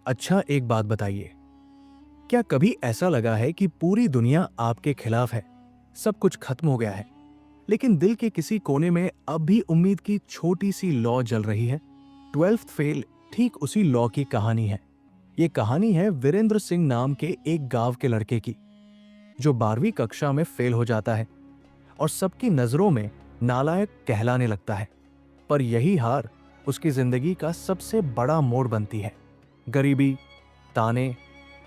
अच्छा, एक बात बताइए, क्या कभी ऐसा लगा है कि पूरी दुनिया आपके खिलाफ है, सब कुछ खत्म हो गया है, लेकिन दिल के किसी कोने में अब भी उम्मीद की छोटी सी लौ जल रही है? 12th फेल ठीक उसी लौ की कहानी है। ये कहानी है वीरेंद्र सिंह नाम के एक गांव के लड़के की, जो 12वीं कक्षा में फेल हो जाता है और सबकी नजरों में नालायक कहलाने लगता है। पर यही हार उसकी जिंदगी का सबसे बड़ा मोड़ बनती है। गरीबी, ताने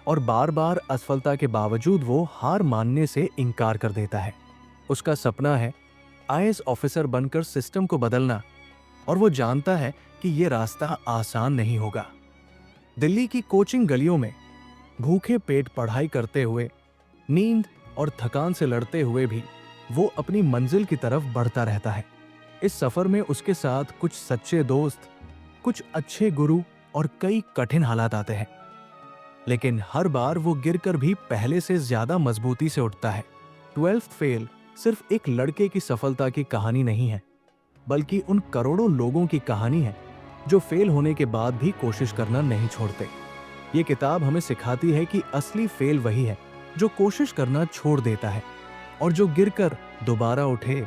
और बार बार असफलता के बावजूद वो हार मानने से इनकार कर देता है। उसका सपना है आईएएस ऑफिसर बनकर सिस्टम को बदलना, और वो जानता है कि ये रास्ता आसान नहीं होगा। दिल्ली की कोचिंग गलियों में भूखे पेट पढ़ाई करते हुए, नींद और थकान से लड़ते हुए भी वो अपनी मंजिल की तरफ बढ़ता रहता है। इस सफर में उसके साथ कुछ सच्चे दोस्त, कुछ अच्छे गुरु और कई कठिन हालात आते हैं, लेकिन हर बार वो गिरकर भी पहले से ज्यादा मजबूती से उठता है। 12th फेल सिर्फ एक लड़के की सफलता की कहानी नहीं है, बल्कि उन करोड़ों लोगों की कहानी है जो फेल होने के बाद भी कोशिश करना नहीं छोड़ते। ये किताब हमें सिखाती है कि असली फेल वही है जो कोशिश करना छोड़ देता है, और जो गिरकर दोबारा उठे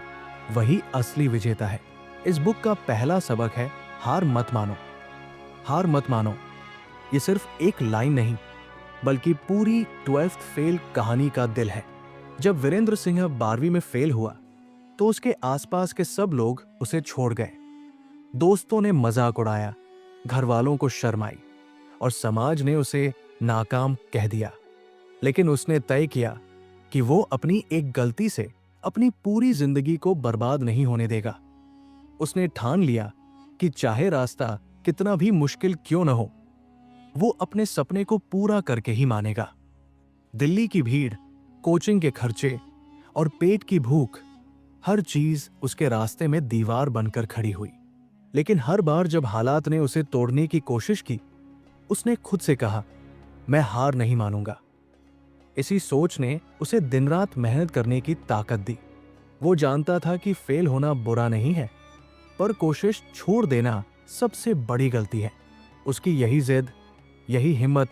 वही असली विजेता है। इस बुक का पहला सबक है हार मत मानो। हार मत मानो, ये सिर्फ एक लाइन नहीं, बल्कि पूरी 12th फेल कहानी का दिल है। जब वीरेंद्र सिंह 12वीं में फेल हुआ तो उसके आसपास के सब लोग उसे छोड़ गए। दोस्तों ने मजाक उड़ाया, घर वालों को शर्म आई और समाज ने उसे नाकाम कह दिया। लेकिन उसने तय किया कि वो अपनी एक गलती से अपनी पूरी जिंदगी को बर्बाद नहीं होने देगा। उसने ठान लिया कि चाहे रास्ता कितना भी मुश्किल क्यों न हो, वो अपने सपने को पूरा करके ही मानेगा। दिल्ली की भीड़, कोचिंग के खर्चे और पेट की भूख, हर चीज उसके रास्ते में दीवार बनकर खड़ी हुई। लेकिन हर बार जब हालात ने उसे तोड़ने की कोशिश की, उसने खुद से कहा, मैं हार नहीं मानूंगा। इसी सोच ने उसे दिन रात मेहनत करने की ताकत दी। वो जानता था कि फेल होना बुरा नहीं है, पर कोशिश छोड़ देना सबसे बड़ी गलती है। उसकी यही जिद, यही हिम्मत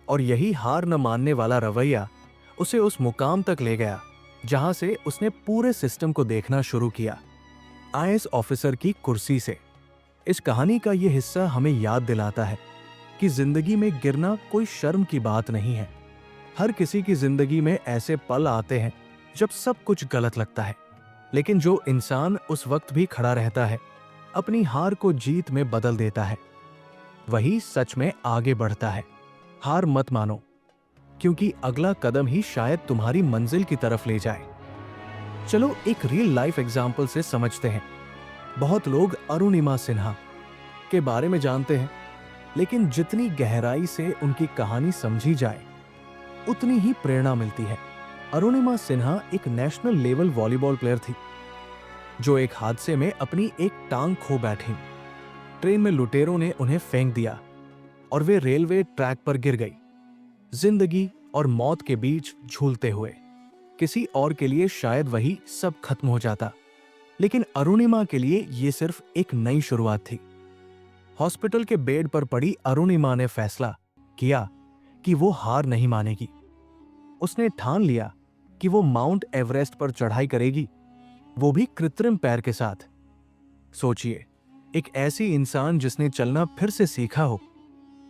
और यही हार न मानने वाला रवैया उसे उस मुकाम तक ले गया जहां से उसने पूरे सिस्टम को देखना शुरू किया, आईएएस ऑफिसर की कुर्सी से। इस कहानी का यह हिस्सा हमें याद दिलाता है कि जिंदगी में गिरना कोई शर्म की बात नहीं है। हर किसी की जिंदगी में ऐसे पल आते हैं जब सब कुछ गलत लगता है, लेकिन जो इंसान उस वक्त भी खड़ा रहता है, अपनी हार को जीत में बदल देता है, वही सच में आगे बढ़ता है। हार मत मानो, क्योंकि अगला कदम ही शायद तुम्हारी मंजिल की तरफ ले जाए। चलो एक रियल लाइफ एग्जाम्पल से समझते हैं। बहुत लोग अरुणिमा सिन्हा के बारे में जानते हैं, लेकिन जितनी गहराई से उनकी कहानी समझी जाए, उतनी ही प्रेरणा मिलती है। अरुणिमा सिन्हा एक नेशनल लेवल वॉलीबॉल प्लेयर थी, जो एक हादसे में अपनी एक टांग खो बैठी। ट्रेन में लुटेरों ने उन्हें फेंक दिया और वे रेलवे ट्रैक पर गिर गई, जिंदगी और मौत के बीच झूलते हुए। किसी और के लिए शायद वही सब खत्म हो जाता, लेकिन अरुणिमा के लिए यह सिर्फ एक नई शुरुआत थी। हॉस्पिटल के बेड पर पड़ी अरुणिमा ने फैसला किया कि वो हार नहीं मानेगी। उसने ठान लिया कि वो माउंट एवरेस्ट पर चढ़ाई करेगी, वो भी कृत्रिम पैर के साथ। सोचिए, एक ऐसी इंसान जिसने चलना फिर से सीखा हो,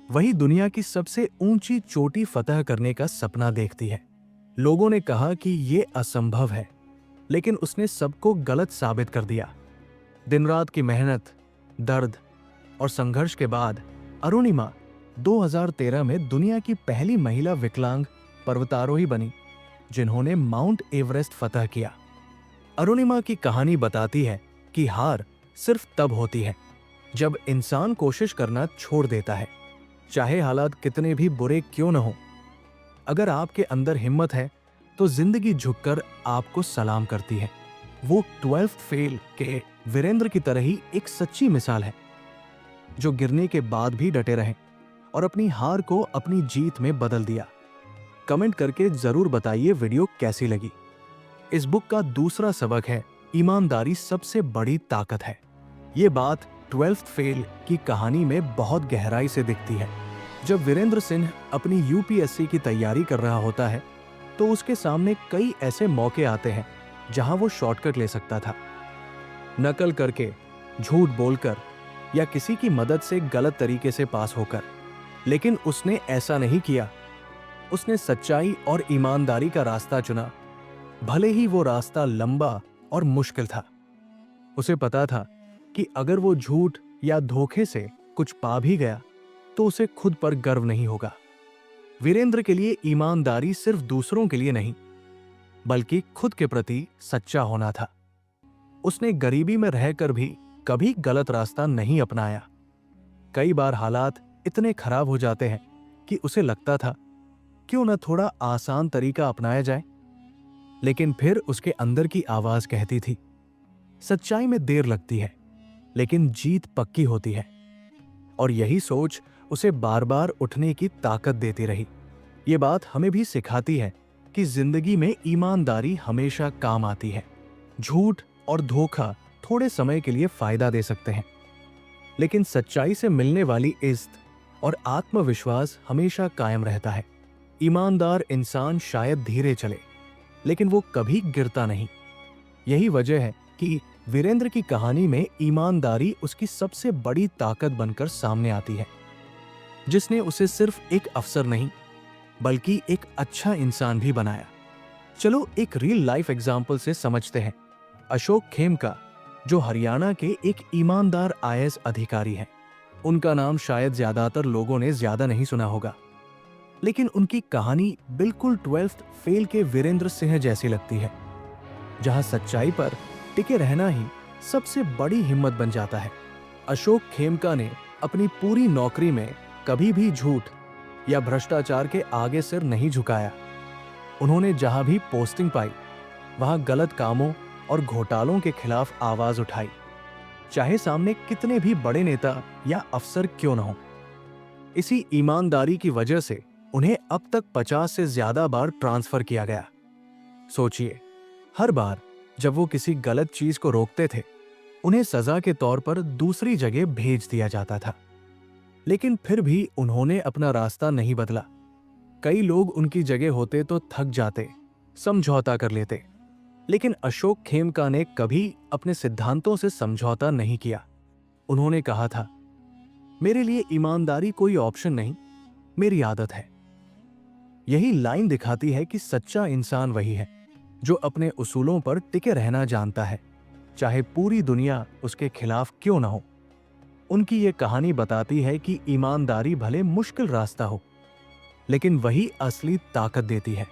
वही दुनिया की सबसे ऊंची चोटी फतह करने का सपना देखती है। लोगों ने कहा कि ये असंभव है, लेकिन उसने सबको गलत साबित कर दिया। दिन रात की मेहनत, दर्द और संघर्ष के बाद अरुणिमा 2013 में दुनिया की पहली महिला विकलांग पर्वतारोही बनी, जिन्होंने माउंट एवरेस्ट फतह किया। अरुणिमा की कहानी बताती है कि हार सिर्फ तब होती है जब इंसान कोशिश करना छोड़ देता है, चाहे हालात कितने भी बुरे क्यों न हो। अगर आपके अंदर हिम्मत है तो जिंदगी झुककर आपको सलाम करती है। वो 12th फेल के वीरेंद्र की तरह ही एक सच्ची मिसाल है, जो गिरने के बाद भी डटे रहे और अपनी हार को अपनी जीत में बदल दिया। कमेंट करके जरूर बताइए वीडियो कैसी लगी। इस बुक का दूसरा सबक है ईमानदारी सबसे बड़ी ताकत है। ये बात 12th फेल की कहानी में बहुत गहराई से दिखती है। जब वीरेंद्र सिंह अपनी यूपीएससी की तैयारी कर रहा होता है तो उसके सामने कई ऐसे मौके आते हैं जहां वो शॉर्टकट ले सकता था। नकल करके, झूठ बोलकर या किसी की मदद से गलत तरीके से पास होकर। लेकिन उसने ऐसा नहीं किया। उसने सच्चाई और ईमानदारी का रास्ता चुना, भले ही वो रास्ता लंबा और मुश्किल था। उसे पता था कि अगर वो झूठ या धोखे से कुछ पा भी गया तो उसे खुद पर गर्व नहीं होगा। वीरेंद्र के लिए ईमानदारी सिर्फ दूसरों के लिए नहीं, बल्कि खुद के प्रति सच्चा होना था। उसने गरीबी में रहकर भी कभी गलत रास्ता नहीं अपनाया। कई बार हालात इतने खराब हो जाते हैं कि उसे लगता था क्यों न थोड़ा आसान तरीका अपनाया जाए। लेकिन फिर उसके अंदर की आवाज कहती थी, सच्चाई में देर लगती है लेकिन जीत पक्की होती है। और यही सोच उसे बार बार उठने की ताकत देती रही। ये बात हमें भी सिखाती है कि जिंदगी में ईमानदारी हमेशा काम आती है। झूठ और धोखा थोड़े समय के लिए फायदा दे सकते हैं, लेकिन सच्चाई से मिलने वाली इज्जत और आत्मविश्वास हमेशा कायम रहता है। ईमानदार इंसान शायद धीरे चले, लेकिन वो कभी गिरता नहीं। यही वजह है कि वीरेंद्र की कहानी में ईमानदारी उसकी सबसे बड़ी ताकत बनकर सामने आती है, जिसने उसे सिर्फ एक अफसर नहीं बल्कि एक अच्छा इंसान भी बनाया। चलो एक रियल लाइफ एग्जाम्पल से समझते हैं। अशोक खेमका, जो हरियाणा के एक ईमानदार आईएएस अधिकारी हैं। उनका नाम शायद ज्यादातर लोगों ने ज्यादा नहीं सुना होगा, लेकिन उनकी कहानी बिल्कुल 12th फेल के वीरेंद्र सिंह जैसी लगती है, जहां सच्चाई पर टिके रहना ही सबसे बड़ी हिम्मत बन जाता है। अशोक खेमका ने अपनी पूरी नौकरी में कभी भी झूठ या भ्रष्टाचार के आगे सिर नहीं झुकाया। उन्होंने जहां भी पोस्टिंग पाई वहां गलत कामों और घोटालों के खिलाफ आवाज उठाई, चाहे सामने कितने भी बड़े नेता या अफसर क्यों न हो। इसी ईमानदारी की वजह से उन्हें अब तक 50 से ज्यादा बार ट्रांसफर किया गया। सोचिए, हर बार जब वो किसी गलत चीज को रोकते थे, उन्हें सजा के तौर पर दूसरी जगह भेज दिया जाता था। लेकिन फिर भी उन्होंने अपना रास्ता नहीं बदला। कई लोग उनकी जगह होते तो थक जाते, समझौता कर लेते, लेकिन अशोक खेमका ने कभी अपने सिद्धांतों से समझौता नहीं किया। उन्होंने कहा था, मेरे लिए ईमानदारी कोई ऑप्शन नहीं, मेरी आदत है। यही लाइन दिखाती है कि सच्चा इंसान वही है जो अपने उसूलों पर टिके रहना जानता है, चाहे पूरी दुनिया उसके खिलाफ क्यों न हो। उनकी ये कहानी बताती है कि ईमानदारी भले मुश्किल रास्ता हो, लेकिन वही असली ताकत देती है।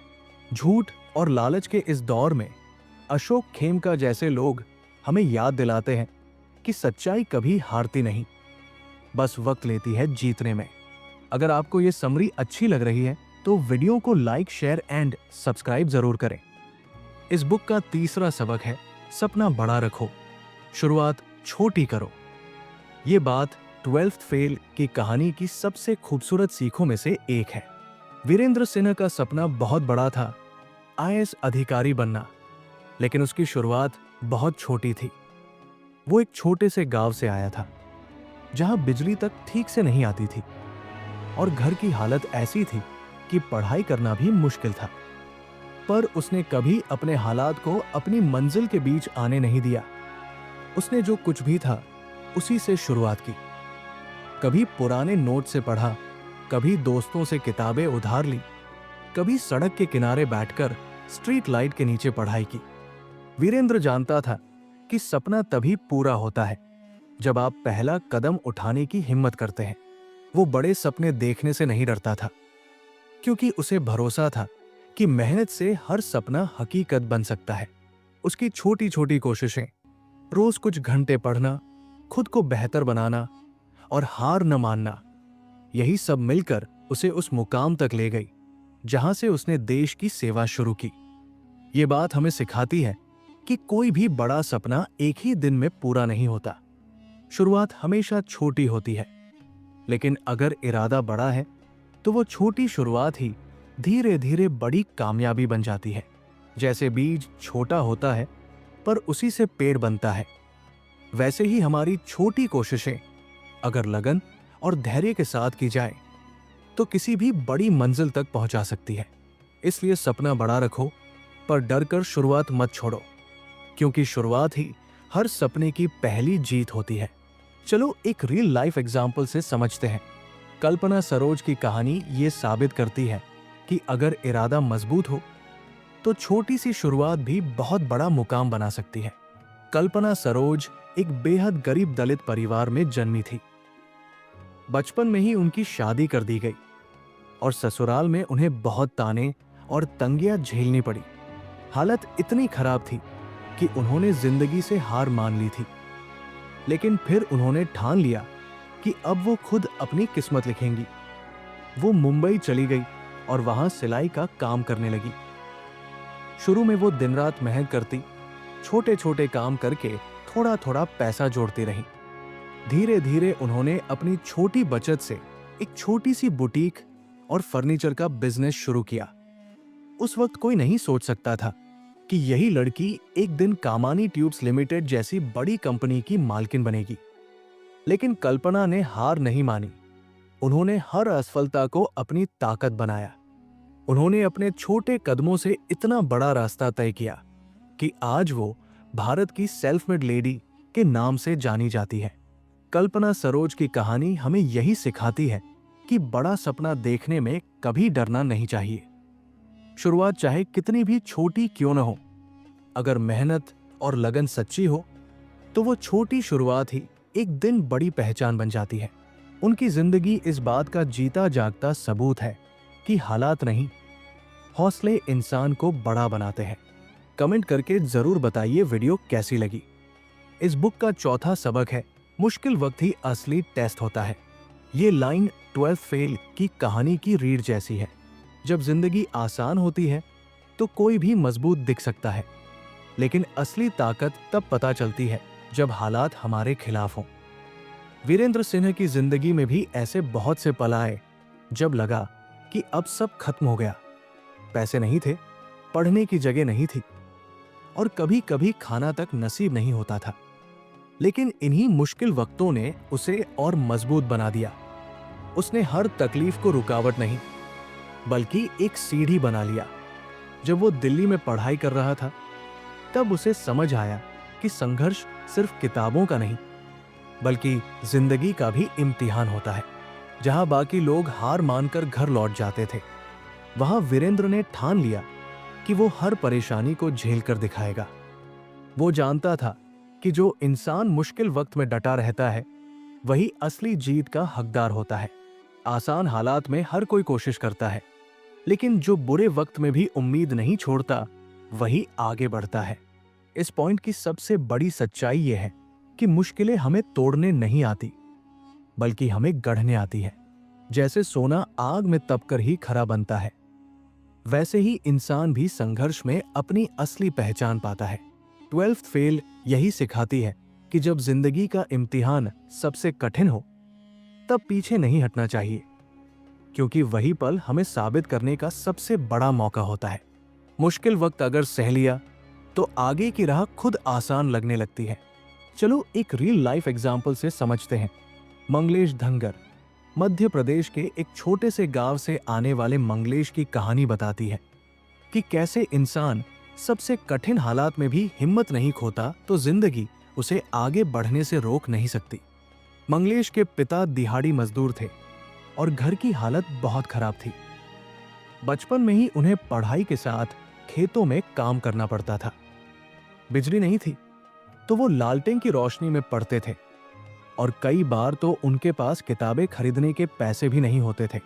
झूठ और लालच के इस दौर में अशोक खेमका जैसे लोग हमें याद दिलाते हैं कि सच्चाई कभी हारती नहीं, बस वक्त लेती है जीतने में। अगर आपको ये समरी अच्छी लग रही है तो वीडियो को लाइक, शेयर एंड सब्सक्राइब जरूर करें। इस बुक का तीसरा सबक है, सपना बड़ा रखो, शुरुआत छोटी करो। ये बात 12th फेल की कहानी की सबसे खूबसूरत सीखों में से एक है। वीरेंद्र सिंह का सपना बहुत बड़ा था, आईएएस अधिकारी बनना, लेकिन उसकी शुरुआत बहुत छोटी थी। वो एक छोटे से गांव से आया था, जहां बिजली तक ठीक से नहीं आती थी और घर की हालत ऐसी थी कि पढ़ाई करना भी मुश्किल था। पर उसने कभी अपने हालात को अपनी मंजिल के बीच आने नहीं दिया। उसने जो कुछ भी था उसी से शुरुआत की। कभी पुराने नोट से पढ़ा, कभी दोस्तों से किताबें उधार ली, कभी सड़क के किनारे बैठकर स्ट्रीट लाइट के नीचे पढ़ाई की। वीरेंद्र जानता था कि सपना तभी पूरा होता है जब आप पहला कदम उठाने की हिम्मत करते हैं। वो बड़े सपने देखने से नहीं डरता था, क्योंकि उसे भरोसा था कि मेहनत से हर सपना हकीकत बन सकता है। उसकी छोटी छोटी कोशिशें, रोज कुछ घंटे पढ़ना, खुद को बेहतर बनाना और हार न मानना, यही सब मिलकर उसे उस मुकाम तक ले गई जहां से उसने देश की सेवा शुरू की। ये बात हमें सिखाती है कि कोई भी बड़ा सपना एक ही दिन में पूरा नहीं होता। शुरुआत हमेशा छोटी होती है, लेकिन अगर इरादा बड़ा है तो वो छोटी शुरुआत ही धीरे धीरे बड़ी कामयाबी बन जाती है। जैसे बीज छोटा होता है पर उसी से पेड़ बनता है, वैसे ही हमारी छोटी कोशिशें अगर लगन और धैर्य के साथ की जाए तो किसी भी बड़ी मंजिल तक पहुंचा सकती है। इसलिए सपना बड़ा रखो, पर डर कर शुरुआत मत छोड़ो, क्योंकि शुरुआत ही हर सपने की पहली जीत होती है। चलो एक रियल लाइफ एग्जाम्पल से समझते हैं। कल्पना सरोज की कहानी ये साबित करती है कि अगर इरादा मजबूत हो तो छोटी सी शुरुआत भी बहुत बड़ा मुकाम बना सकती है। कल्पना सरोज एक बेहद गरीब दलित परिवार में जन्मी थी। बचपन में ही उनकी शादी कर दी गई और ससुराल में उन्हें बहुत ताने और तंगियां झेलनी पड़ी। हालत इतनी खराब थी कि उन्होंने जिंदगी से हार मान ली थी। लेकिन फिर उन्होंने ठान लिया कि अब वो खुद अपनी किस्मत लिखेंगी। वो मुंबई चली गई और वहां सिलाई का काम करने लगी। शुरू में वो दिन रात मेहनत करती, छोटे छोटे काम करके थोड़ा थोड़ा पैसा जोड़ती रही। धीरे धीरे उन्होंने अपनी छोटी बचत से एक छोटी सी बुटीक और फर्नीचर का बिजनेस शुरू किया। उस वक्त कोई नहीं सोच सकता था कि यही लड़की एक दिन कामानी ट्यूब्स लिमिटेड जैसी बड़ी कंपनी की मालकिन बनेगी। लेकिन कल्पना ने हार नहीं मानी। उन्होंने हर असफलता को अपनी ताकत बनाया। उन्होंने अपने छोटे कदमों से इतना बड़ा रास्ता तय किया कि आज वो भारत की सेल्फ मेड लेडी के नाम से जानी जाती है। कल्पना सरोज की कहानी हमें यही सिखाती है कि बड़ा सपना देखने में कभी डरना नहीं चाहिए। शुरुआत चाहे कितनी भी छोटी क्यों न हो, अगर मेहनत और लगन सच्ची हो तो वो छोटी शुरुआत ही एक दिन बड़ी पहचान बन जाती है। उनकी जिंदगी इस बात का जीता जागता सबूत है कि हालात नहीं, हौसले इंसान को बड़ा बनाते हैं। कमेंट करके जरूर बताइए वीडियो कैसी लगी। इस बुक का चौथा सबक है, मुश्किल वक्त ही असली टेस्ट होता है। ये लाइन 12th फेल की कहानी की रीढ़ जैसी है। जब जिंदगी आसान होती है तो कोई भी मजबूत दिख सकता है, लेकिन असली ताकत तब पता चलती है जब हालात हमारे खिलाफ हों। वीरेंद्र सिंह की जिंदगी में भी ऐसे बहुत से पल आए जब लगा कि अब सब खत्म हो गया। पैसे नहीं थे, पढ़ने की जगह नहीं थी और कभी कभी खाना तक नसीब नहीं होता था। लेकिन इन्हीं मुश्किल वक्तों ने उसे और मजबूत बना दिया। उसने हर तकलीफ को रुकावट नहीं बल्कि एक सीढ़ी बना लिया। जब वो दिल्ली में पढ़ाई कर रहा था तब उसे समझ आया कि संघर्ष सिर्फ किताबों का नहीं बल्कि जिंदगी का भी इम्तिहान होता है। जहां बाकी लोग हार मानकर घर लौट जाते थे, वहां वीरेंद्र ने ठान लिया कि वो हर परेशानी को झेल कर दिखाएगा। वो जानता था कि जो इंसान मुश्किल वक्त में डटा रहता है वही असली जीत का हकदार होता है। आसान हालात में हर कोई कोशिश करता है, लेकिन जो बुरे वक्त में भी उम्मीद नहीं छोड़ता वही आगे बढ़ता है। इस पॉइंट की सबसे बड़ी सच्चाई यह है कि मुश्किलें हमें तोड़ने नहीं आती बल्कि हमें गढ़ने आती है। जैसे सोना आग में तपकर ही खरा बनता है, वैसे ही इंसान भी संघर्ष में अपनी असली पहचान पाता है। 12th फेल यही सिखाती है कि जब जिंदगी का इम्तिहान सबसे कठिन हो तब पीछे नहीं हटना चाहिए, क्योंकि वही पल हमें साबित करने का सबसे बड़ा मौका होता है। मुश्किल वक्त अगर सह लिया तो आगे की राह खुद आसान लगने लगती है। चलो एक रियल लाइफ एग्जाम्पल से समझते हैं। मंगलेश धंगर मध्य प्रदेश के एक छोटे से गांव से आने वाले मंगलेश की कहानी बताती है कि कैसे इंसान सबसे कठिन हालात में भी हिम्मत नहीं खोता तो जिंदगी उसे आगे बढ़ने से रोक नहीं सकती। मंगलेश के पिता दिहाड़ी मजदूर थे और घर की हालत बहुत खराब थी। बचपन में ही उन्हें पढ़ाई के साथ खेतों में काम करना पड़ता था। बिजली नहीं थी तो वो लालटेन की रोशनी में पढ़ते थे और कई बार तो उनके पास किताबें खरीदने के पैसे भी नहीं होते थे।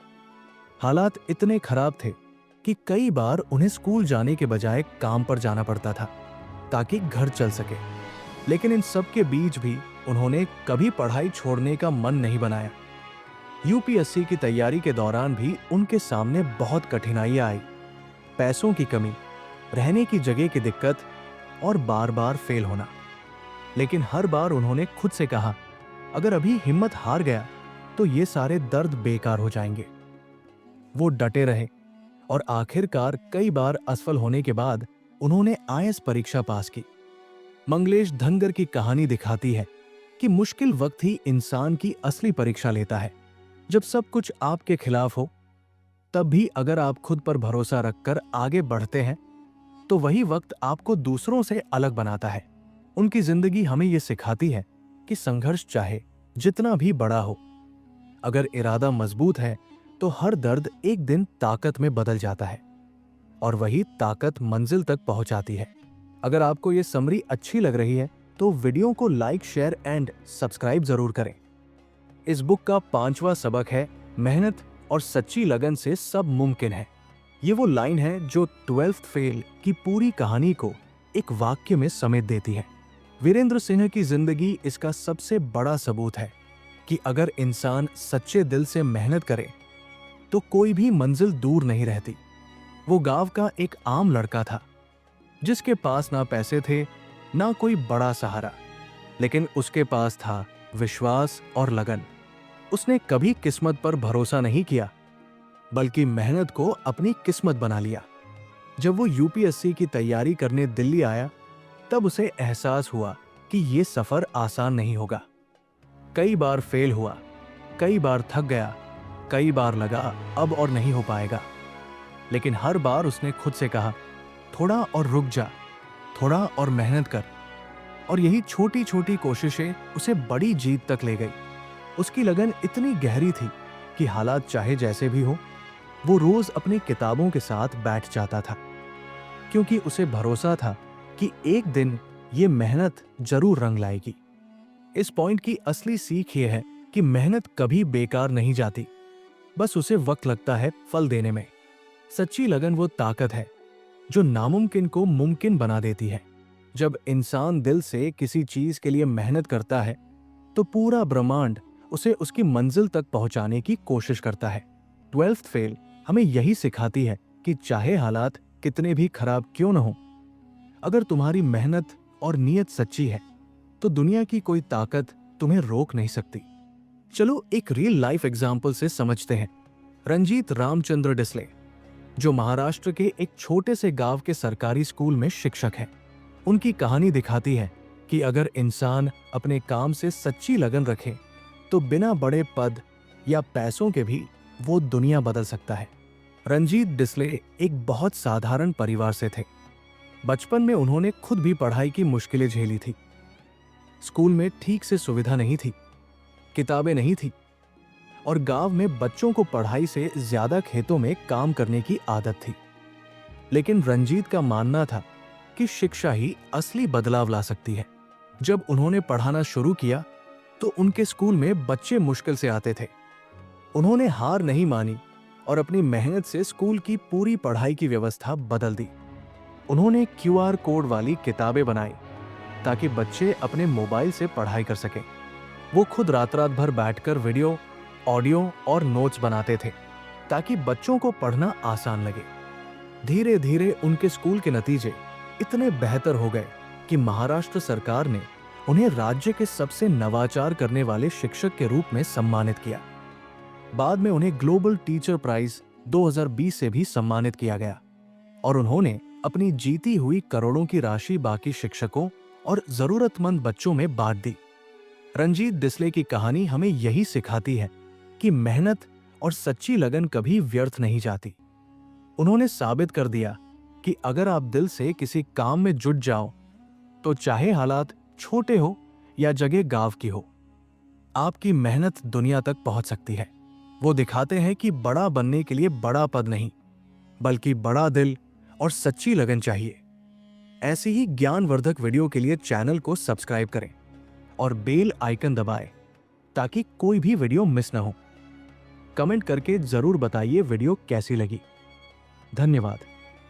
हालात इतने खराब थे कि कई बार उन्हें स्कूल जाने के बजाय काम पर जाना पड़ता था ताकि घर चल सके। लेकिन इन सब के बीच भी उन्होंने कभी पढ़ाई छोड़ने का मन नहीं बनाया। यूपीएससी की तैयारी के दौरान भी उनके सामने बहुत कठिनाइयां आई। पैसों की कमी, रहने की जगह की दिक्कत और बार बार फेल होना। लेकिन हर बार उन्होंने खुद से कहा, अगर अभी हिम्मत हार गया तो ये सारे दर्द बेकार हो जाएंगे। वो डटे रहे और आखिरकार कई बार असफल होने के बाद उन्होंने आईएएस परीक्षा पास की। मंगलेश धनगर की कहानी दिखाती है कि मुश्किल वक्त ही इंसान की असली परीक्षा लेता है। जब सब कुछ आपके खिलाफ हो तब भी अगर आप खुद पर भरोसा रखकर आगे बढ़ते हैं तो वही वक्त आपको दूसरों से अलग बनाता है। उनकी जिंदगी हमें यह सिखाती है कि संघर्ष चाहे जितना भी बड़ा हो, अगर इरादा मजबूत है तो हर दर्द एक दिन ताकत में बदल जाता है और वही ताकत मंजिल तक पहुंचाती है। अगर आपको यह समरी अच्छी लग रही है तो वीडियो को लाइक, शेयर एंड सब्सक्राइब जरूर करें। इस बुक का 5वां सबक है, मेहनत और सच्ची लगन से सब मुमकिन है। ये वो लाइन है जो 12th फेल की पूरी कहानी को एक वाक्य में समेट देती है। वीरेंद्र सिंह की जिंदगी इसका सबसे बड़ा सबूत है कि अगर इंसान सच्चे दिल से मेहनत करे तो कोई भी मंजिल दूर नहीं रहती। वो गांव का एक आम लड़का था जिसके पास ना पैसे थे ना कोई बड़ा सहारा, लेकिन उसके पास था विश्वास और लगन। उसने कभी किस्मत पर भरोसा नहीं किया बल्कि मेहनत को अपनी किस्मत बना लिया। जब वो यूपीएससी की तैयारी करने दिल्ली आया तब उसे एहसास हुआ कि ये सफर आसान नहीं होगा। कई बार फेल हुआ, कई बार थक गया, कई बार लगा अब और नहीं हो पाएगा, लेकिन हर बार उसने खुद से कहा, थोड़ा और रुक जा, थोड़ा और मेहनत कर। और यही छोटी छोटी कोशिशें उसे बड़ी जीत तक ले गई। उसकी लगन इतनी गहरी थी कि हालात चाहे जैसे भी हो, वो रोज अपनी किताबों के साथ बैठ जाता था, क्योंकि उसे भरोसा था कि एक दिन ये मेहनत जरूर रंग लाएगी। इस पॉइंट की असली सीख ये है कि मेहनत कभी बेकार नहीं जाती, बस उसे वक्त लगता है फल देने में। सच्ची लगन वो ताकत है जो नामुमकिन को मुमकिन बना देती है। जब इंसान दिल से किसी चीज के लिए मेहनत करता है तो पूरा ब्रह्मांड उसे उसकी मंजिल तक पहुंचाने की कोशिश करता है। 12th फेल हमें यही सिखाती है कि चाहे हालात कितने भी खराब क्यों न हो, अगर तुम्हारी मेहनत और नीयत सच्ची है तो दुनिया की कोई ताकत तुम्हें रोक नहीं सकती। चलो एक रियल लाइफ एग्जाम्पल से समझते हैं। रंजीत रामचंद्र डिसले, जो महाराष्ट्र के एक छोटे से गांव के सरकारी स्कूल में शिक्षक हैं, उनकी कहानी दिखाती है कि अगर इंसान अपने काम से सच्ची लगन रखे तो बिना बड़े पद या पैसों के भी वो दुनिया बदल सकता है। रंजीत डिसले एक बहुत साधारण परिवार से थे। बचपन में उन्होंने खुद भी पढ़ाई की मुश्किलें झेली थी। स्कूल में ठीक से सुविधा नहीं थी, किताबें नहीं थी और गांव में बच्चों को पढ़ाई से ज्यादा खेतों में काम करने की आदत थी। लेकिन रंजीत का मानना था कि शिक्षा ही असली बदलाव ला सकती है। जब उन्होंने पढ़ाना शुरू किया तो उनके स्कूल में बच्चे मुश्किल से आते थे। उन्होंने हार नहीं मानी और अपनी मेहनत से स्कूल की पूरी पढ़ाई की व्यवस्था बदल दी। उन्होंने QR कोड वाली किताबें बनाई ताकि बच्चे अपने मोबाइल से पढ़ाई कर सकें। वो खुद रात रात भर बैठकर वीडियो, ऑडियो और नोट्स बनाते थे ताकि बच्चों को पढ़ना आसान लगे। धीरे धीरे उनके स्कूल के नतीजे इतने बेहतर हो गए कि महाराष्ट्र सरकार ने उन्हें राज्य के सबसे नवाचार करने वाले शिक्षक के रूप में सम्मानित किया। बाद में उन्हें ग्लोबल टीचर प्राइज 2020 से भी सम्मानित किया गया और उन्होंने अपनी जीती हुई करोड़ों की राशि बाकी शिक्षकों और जरूरतमंद बच्चों में बांट दी। रंजीत डिसले की कहानी हमें यही सिखाती है कि मेहनत और सच्ची लगन कभी व्यर्थ नहीं जाती। उन्होंने साबित कर दिया कि अगर आप दिल से किसी काम में जुट जाओ तो चाहे हालात छोटे हो या जगह गांव की हो, आपकी मेहनत दुनिया तक पहुंच सकती है। वो दिखाते हैं कि बड़ा बनने के लिए बड़ा पद नहीं बल्कि बड़ा दिल और सच्ची लगन चाहिए। ऐसी ही ज्ञानवर्धक वीडियो के लिए चैनल को सब्सक्राइब करें और बेल आइकन दबाएं ताकि कोई भी वीडियो मिस ना हो। कमेंट करके जरूर बताइए वीडियो कैसी लगी। धन्यवाद।